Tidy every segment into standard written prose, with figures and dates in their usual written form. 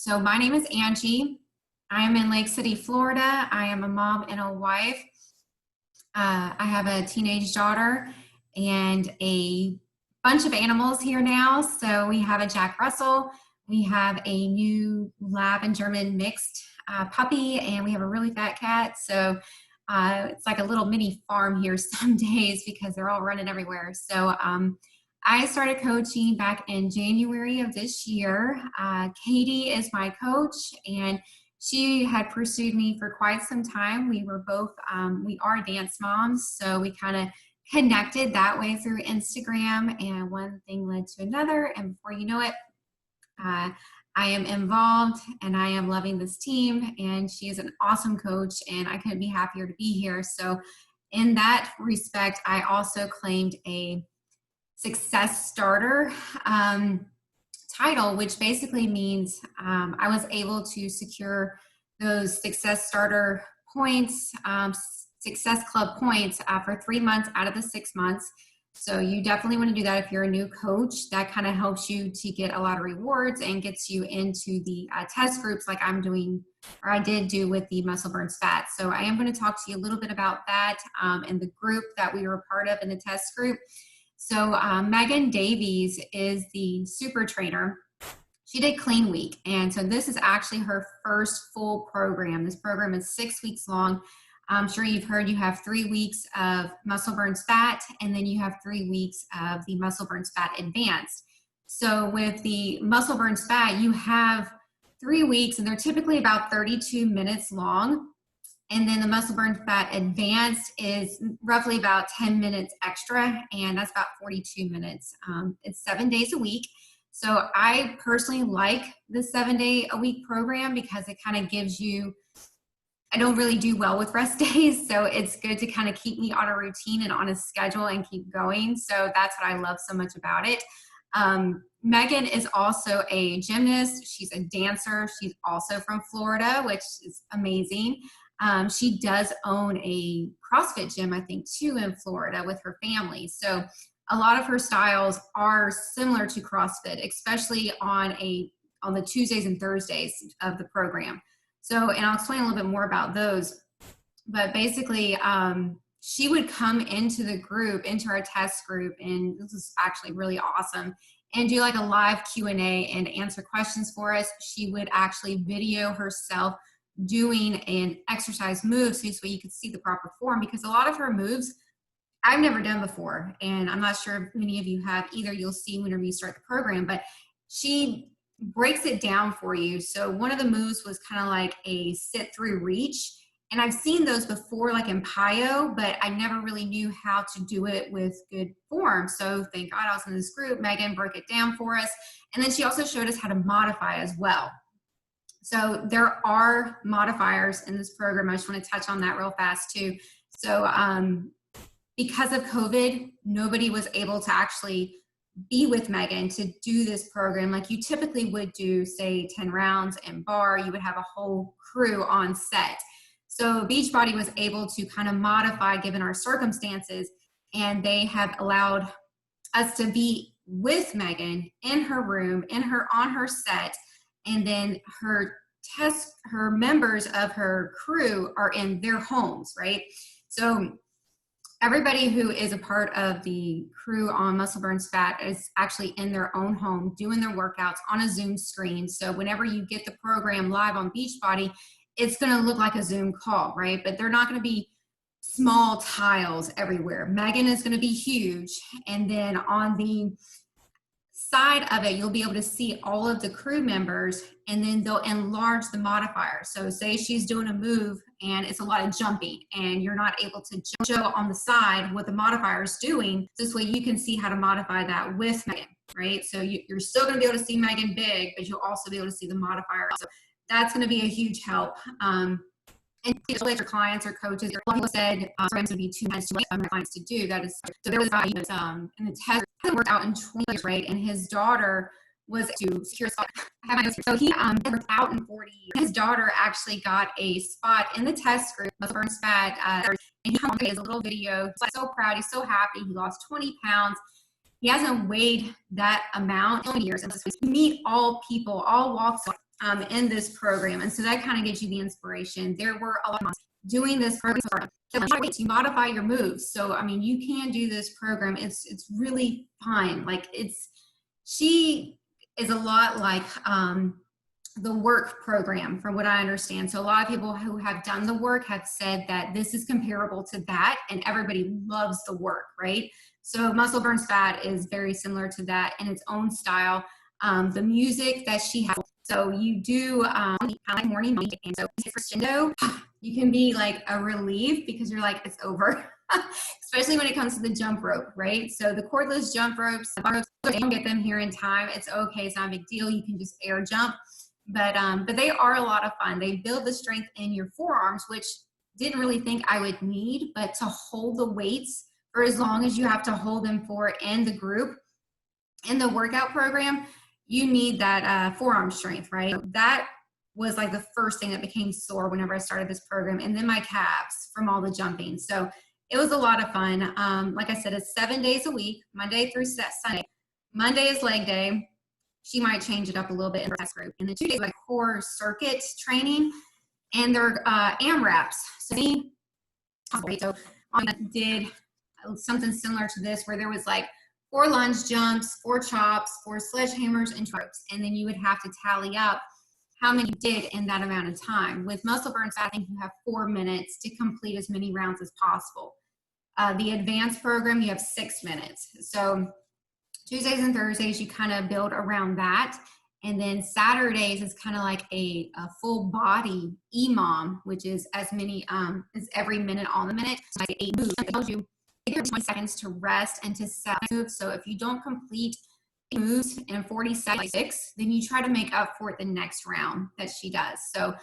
So my name is Angie. I am in Lake City, Florida. I am a mom and a wife. I have a teenage daughter and a bunch of animals here now. So we have a Jack Russell, we have a new Lab and German mixed puppy, and we have a really fat cat. So it's like a little mini farm here some days because they're all running everywhere. So I started coaching back in January of this year. Katie is my coach, and she had pursued me for quite some time. We were both, we are dance moms, so we kind of connected that way through Instagram, and one thing led to another, and before you know it, I am involved and I am loving this team, and she is an awesome coach, and I couldn't be happier to be here. So in that respect, I also claimed a success starter title, which basically means I was able to secure those success starter points, success club points for 3 months out of the 6 months. So you definitely want to do that if you're a new coach. That kind of helps you to get a lot of rewards and gets you into the test groups like I'm doing, or I did do with the Muscle Burns Fat. So I am going to talk to you a little bit about that and the group that we were a part of in the test group. So Megan Davies is the super trainer. She did Clean Week, and so this is actually her first full program. This program is 6 weeks long. I'm sure you've heard you have 3 weeks of Muscle Burns Fat, and then you have 3 weeks of the Muscle Burns Fat Advanced. So with the Muscle Burns Fat, you have 3 weeks, and they're typically about 32 minutes long. And then the Muscle Burns Fat Advanced is roughly about 10 minutes extra, and that's about 42 minutes. It's 7 days a week. So I personally like the 7-day-a-week program because it kind of gives you, I don't really do well with rest days, so it's good to kind of keep me on a routine and on a schedule and keep going. So that's what I love so much about it. Megan is also a gymnast. She's a dancer. She's also from Florida, which is amazing. She does own a CrossFit gym, I think, too, in Florida with her family. So a lot of her styles are similar to CrossFit, especially on the Tuesdays and Thursdays of the program. So, and I'll explain a little bit more about those. But basically, she would come into the group, into our test group, and this is actually really awesome, and do like a live Q&A and answer questions for us. She would actually video herself doing an exercise move so you could see the proper form, because a lot of her moves I've never done before, and I'm not sure if many of you have either. You'll see whenever you start the program, but she breaks it down for you. So one of the moves was kind of like a sit through reach, and I've seen those before like in PIO, but I never really knew how to do it with good form. So thank God I was in this group. Megan broke it down for us, and then she also showed us how to modify as well. So there are modifiers in this program. I just want to touch on that real fast too. So because of COVID, nobody was able to actually be with Megan to do this program like you typically would do, say 10 rounds and bar. You would have a whole crew on set. So Beachbody was able to kind of modify given our circumstances, and they have allowed us to be with Megan in her room, on her set, and then her members of her crew are in their homes, right? So everybody who is a part of the crew on Muscle Burns Fat is actually in their own home doing their workouts on a Zoom screen. So whenever you get the program live on Beachbody, it's going to look like a Zoom call, right? But they're not going to be small tiles everywhere. Megan is going to be huge. And then on the side of it, you'll be able to see all of the crew members, and then they'll enlarge the modifier. So say she's doing a move and it's a lot of jumping, and you're not able to show on the side what the modifier is doing. This way you can see how to modify that with Megan, right? So you're still going to be able to see Megan big, but you'll also be able to see the modifier. So that's going to be a huge help. And with your clients or coaches, a lot of people said programs would be too much for my clients to do. That is, so there was in the test, it worked out in 20 years, right? And his daughter was to secure a spot. So he worked out in 40 years. His daughter actually got a spot in the test group, Muscle Burns Fat, and he has a little video. He's like so proud. He's so happy. He lost 20 pounds. He hasn't weighed that amount in years. And you meet all people, all walks in this program. And so that kind of gives you the inspiration. There were a lot of moms doing this program. So you modify your moves. So, I mean, you can do this program. It's really fun. Like she is a lot like the work program from what I understand. So a lot of people who have done the work have said that this is comparable to that, and everybody loves the work, right? So Muscle Burns Fat is very similar to that in its own style. The music that she has, so you do like morning meeting, and so crescendo, you can be like a relief because you're like, it's over. Especially when it comes to the jump rope, right? So the cordless jump ropes, you don't get them here in time. It's okay, it's not a big deal. You can just air jump. But they are a lot of fun. They build the strength in your forearms, which didn't really think I would need, but to hold the weights for as long as you have to hold them for in the group, in the workout program, you need that forearm strength, right? That was like the first thing that became sore whenever I started this program, and then my calves from all the jumping. So it was a lot of fun. Like I said, it's 7 days a week, Monday through Sunday. Monday is leg day. She might change it up a little bit in the test group. And the 2 days like core circuit training, and they're AMRAPs. So I did something similar to this, where there was like 4 lunge jumps, 4 chops, 4 sledgehammers, and ropes. And then you would have to tally up how many you did in that amount of time. With Muscle Burns, I think you have 4 minutes to complete as many rounds as possible. The advanced program, you have 6 minutes. So Tuesdays and Thursdays, you kind of build around that. And then Saturdays is kind of like a full body EMOM, which is as many as every minute on the minute. So like 8 moves. It tells you 20 seconds to rest and to set moves. So if you don't complete moves in 40 seconds, then you try to make up for it the next round that she does. So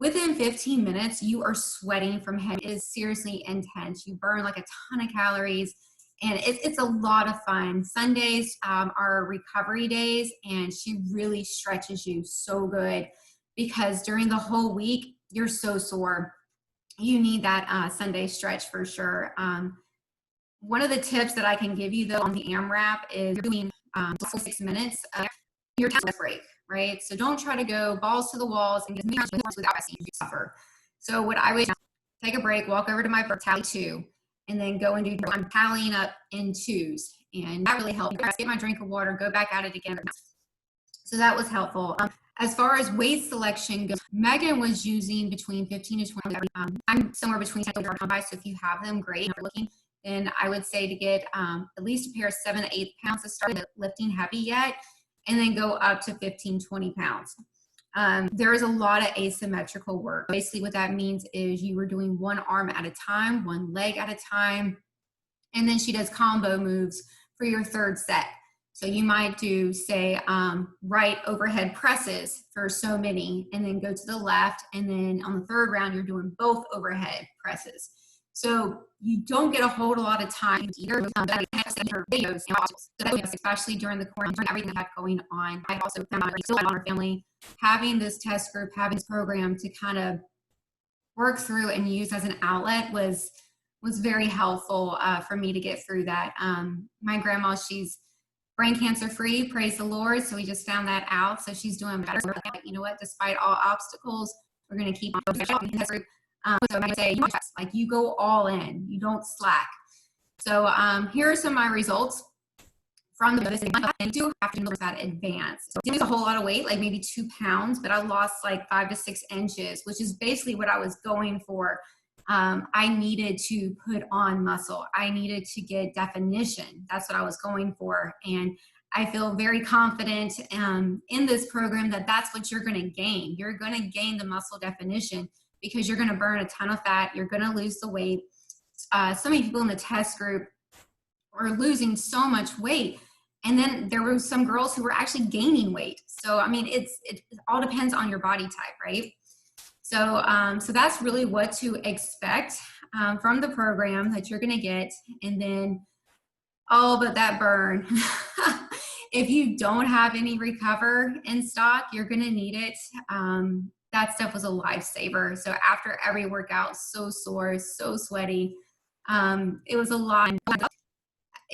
within 15 minutes, you are sweating from head. It is seriously intense. You burn like a ton of calories. And it's a lot of fun. Sundays are recovery days, and she really stretches you so good because during the whole week, you're so sore. You need that Sunday stretch for sure. One of the tips that I can give you, though, on the AMRAP is doing 6 minutes of your time break, right? So don't try to go balls to the walls and get without resting. You suffer. So what I would do, take a break, walk over to my tally 2, and then go and do, I'm tallying up in 2s. And that really helped. Get my drink of water, go back at it again. So that was helpful. As far as weight selection goes, Megan was using between 15 to 20. I'm somewhere between 10 and 25. So if you have them, great. If you're looking, then I would say to get at least a pair of 7 to 8 pounds to start lifting heavy yet, and then go up to 15, 20 pounds. There is a lot of asymmetrical work. Basically what that means is you were doing one arm at a time, one leg at a time, and then she does combo moves for your 3rd set. So you might do, say, right overhead presses for so many, and then go to the left, and then on the 3rd round, you're doing both overhead presses. So you don't get a whole lot of time either. Her videos, especially during the quarantine, everything I have going on. I also found out on our family having this test group, having this program to kind of work through and use as an outlet was very helpful for me to get through that. My grandma, she's brain cancer free, praise the Lord. So we just found that out. So she's doing better. You know what? Despite all obstacles, we're going to keep on. So I say, like, you go all in, you don't slack. So here are some of my results from the visit. I do have to notice that advance. So it was a whole lot of weight, like maybe 2 pounds, but I lost like 5 to 6 inches, which is basically what I was going for. I needed to put on muscle. I needed to get definition. That's what I was going for. And I feel very confident in this program that that's what you're going to gain. You're going to gain the muscle definition because you're going to burn a ton of fat. You're going to lose the weight. So many people in the test group were losing so much weight. And then there were some girls who were actually gaining weight. So, I mean, it all depends on your body type, right? So, so that's really what to expect from the program that you're going to get. And then, oh, but that burn. If you don't have any Recover in stock, you're going to need it. That stuff was a lifesaver. So after every workout, so sore, so sweaty. It was a lot.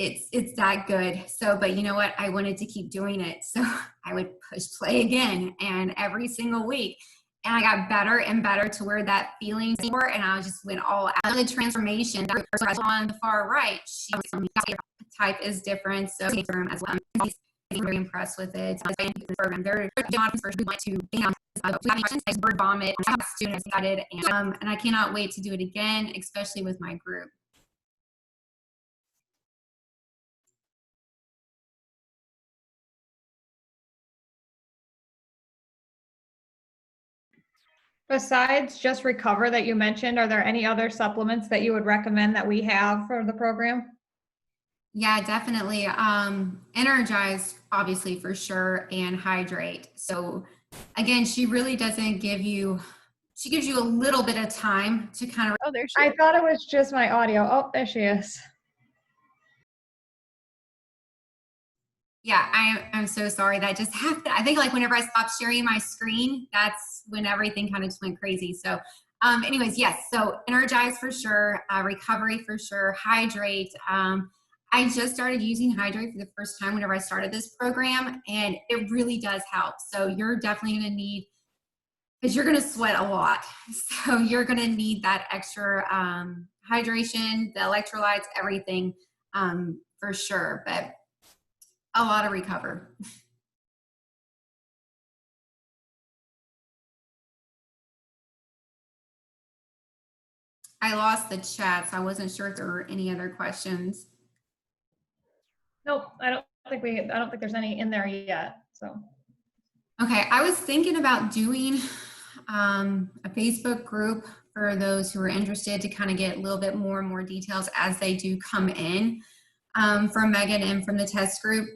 it's that good. So, but you know what? I wanted to keep doing it. So I would push play again and every single week. And I got better and better to where that feeling more. And I just went all out. The transformation that was on the far right, she type is different. So as well. I'm very impressed with it. The program. They're honest person who want to word vomit. I have students excited, and I cannot wait to do it again, especially with my group. Besides just Recover that you mentioned, are there any other supplements that you would recommend that we have for the program? Yeah, definitely. Energize, obviously, for sure, and hydrate. So again, she really doesn't give you, she gives you a little bit of time to kind of. Oh, there she is. I thought it was just my audio. Oh, there she is. Yeah, I'm so sorry that just happened. I think like whenever I stopped sharing my screen, that's when everything kind of just went crazy. So anyways, yes, so energize for sure, recovery for sure, hydrate. I just started using hydrate for the first time whenever I started this program, and it really does help. So you're definitely going to need, because you're going to sweat a lot. So you're going to need that extra hydration, the electrolytes, everything for sure. But a lot of recover. I lost the chat, so I wasn't sure if there were any other questions. Nope, I don't think there's any in there yet. So. Okay, I was thinking about doing a Facebook group for those who are interested to kind of get a little bit more and more details as they do come in from Megan and from the test group.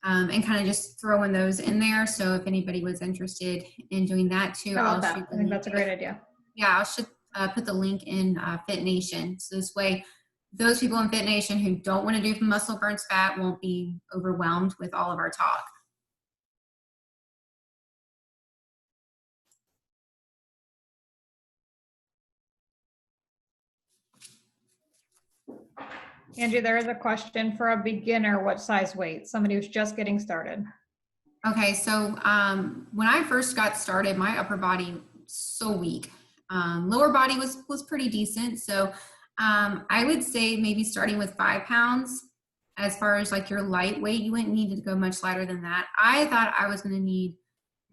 And kind of just throwing those in there. So if anybody was interested in doing that too, I think that's a great idea. Yeah, I'll put the link in Fit Nation. So this way, those people in Fit Nation who don't want to do muscle burns fat won't be overwhelmed with all of our talk. Angie, there is a question for a beginner. What size weight? Somebody who's just getting started. Okay, so when I first got started, my upper body was so weak. Lower body was pretty decent. So I would say maybe starting with 5 pounds. As far as like your light weight, you wouldn't need to go much lighter than that. I thought I was going to need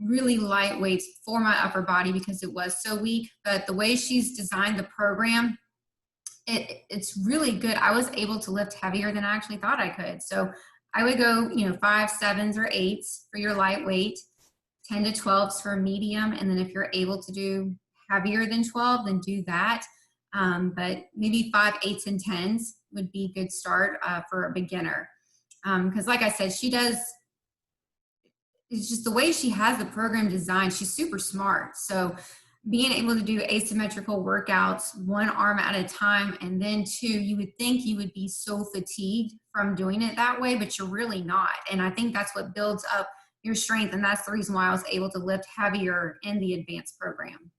really light weights for my upper body because it was so weak. But the way she's designed the program, it's really good. I was able to lift heavier than I actually thought I could. So I would go, 5, 7s, or 8s for your lightweight, 10 to 12s for medium. And then if you're able to do heavier than 12, then do that. But maybe 5, 8s, and 10s would be a good start for a beginner. Because like I said, it's just the way she has the program designed, she's super smart. So being able to do asymmetrical workouts, one arm at a time, and then 2, you would think you would be so fatigued from doing it that way, but you're really not. And I think that's what builds up your strength. And that's the reason why I was able to lift heavier in the advanced program.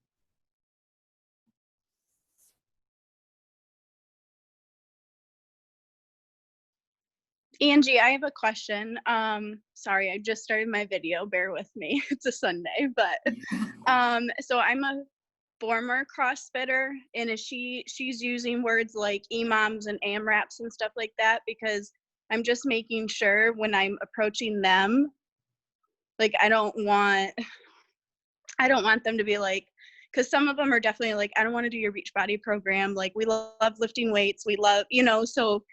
Angie, I have a question. Sorry, I just started my video. Bear with me. It's a Sunday, but so I'm a former CrossFitter, and she's using words like EMOMs and AMRAPs and stuff like that, because I'm just making sure when I'm approaching them, like I don't want them to be like, because some of them are definitely like, I don't want to do your Beachbody program. Like, we love lifting weights. We love, so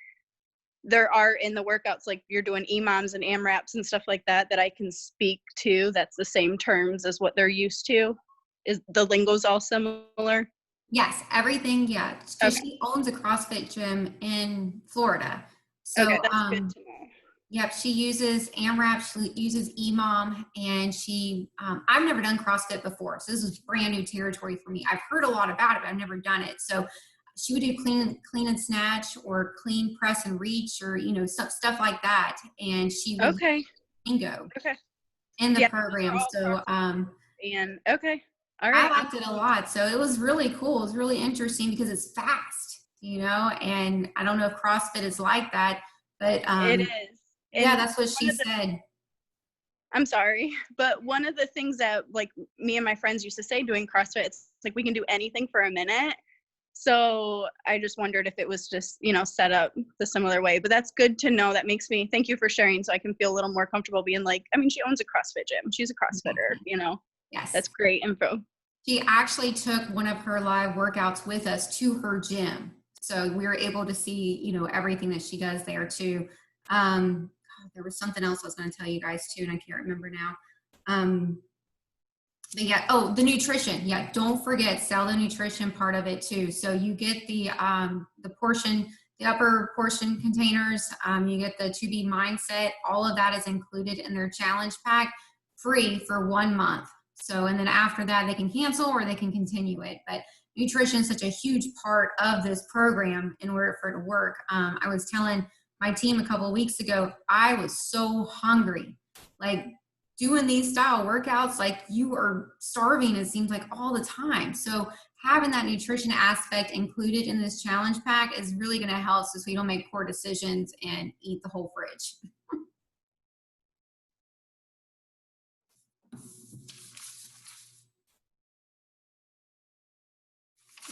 there are in the workouts, like you're doing EMOMs and AMRAPs and stuff like that I can speak to. That's the same terms as what they're used to. Is the lingo's all similar? Yes, everything. Yeah. So Okay. She owns a CrossFit gym in Florida. So, okay, that's good to know. Yep, she uses AMRAP, she uses EMOM, and I've never done CrossFit before, so this is brand new territory for me. I've heard a lot about it, but I've never done it. So she would do clean and snatch, or clean press and reach, or stuff like that, and she would bingo in the program. So okay, all right. I liked it a lot. So it was really cool. It was really interesting because it's fast. you know, and I don't know if CrossFit is like that, but It is. yeah, And that's what one she of the said. I'm sorry, but one of the things that like me and my friends used to say doing CrossFit, it's like we can do anything for a minute. So I just wondered if it was just, you know, set up the similar way. But that's good to know. That makes me, thank you for sharing, so I can feel a little more comfortable being like, I mean, she owns a CrossFit gym. She's a CrossFitter, you know. Yes. That's great info. She actually took one of her live workouts with us to her gym. So we were able to see, you know, everything that she does there too. There was something else I was going to tell you guys too, and I can't remember now. But yeah, oh, the nutrition. Yeah, don't forget, sell the nutrition part of it too. So you get the portion, the upper portion containers, you get the 2B mindset, all of that is included in their challenge pack, free for 1 month. So, and then after that, they can cancel or they can continue it. But nutrition is such a huge part of this program in order for it to work. I was telling my team a couple of weeks ago, I was so hungry. Like, doing these style workouts, like you are starving, it seems like all the time. So having that nutrition aspect included in this challenge pack is really going to help so we don't make poor decisions and eat the whole fridge.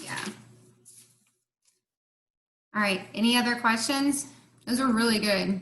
Yeah. All right. Any other questions? Those are really good.